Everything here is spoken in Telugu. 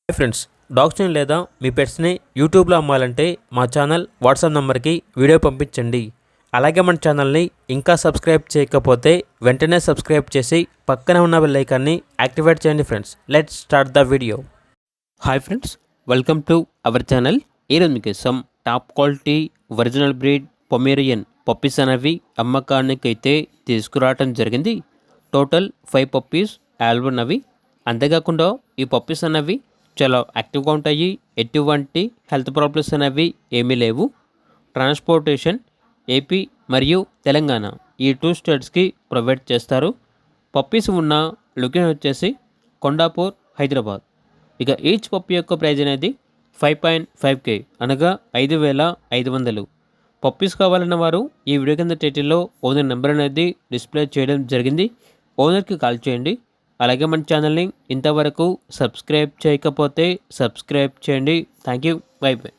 హాయ్ ఫ్రెండ్స్, డాగ్స్ని లేదా మీ పెట్స్ని యూట్యూబ్లో అమ్మాలంటే మా ఛానల్ వాట్సాప్ నెంబర్కి వీడియో పంపించండి. అలాగే మన ఛానల్ని ఇంకా సబ్స్క్రైబ్ చేయకపోతే వెంటనే సబ్స్క్రైబ్ చేసి పక్కనే ఉన్న బెల్ ఐకాన్ని యాక్టివేట్ చేయండి. Friends, let's start the video. Hi friends, welcome to our channel. ఈరోజు మీకోసం top quality original breed Pomeranian puppies అనేవి అమ్మకానికి అయితే తీసుకురావటం జరిగింది. టోటల్ 5 పప్పీస్ ఆల్బన్ అవి. అంతేకాకుండా ఈ పప్పీస్ అనేవి చాలా యాక్టివ్గా ఉంటాయి. ఎటువంటి హెల్త్ ప్రాబ్లమ్స్ అనేవి ఏమీ లేవు. ట్రాన్స్పోర్టేషన్ ఏపీ మరియు తెలంగాణ ఈ 2 స్టేట్స్కి ప్రొవైడ్ చేస్తారు. పప్పీస్ ఉన్న లొకేషన్ వచ్చేసి కొండాపూర్, హైదరాబాద్. ఇక ఈచ్ పప్పీ యొక్క ప్రైజ్ అనేది 5.5K అనగా 5,500. పప్పీస్ కావాలన్న వారు ఈ వీడియో కింద టైటిల్లో ఓనర్ నెంబర్ అనేది డిస్ప్లే చేయడం జరిగింది. ఓనర్కి కాల్ చేయండి. అలాగే మన ఛానల్ని ఇంతవరకు సబ్స్క్రైబ్ చేయకపోతే సబ్స్క్రైబ్ చేయండి. Thank you. By by.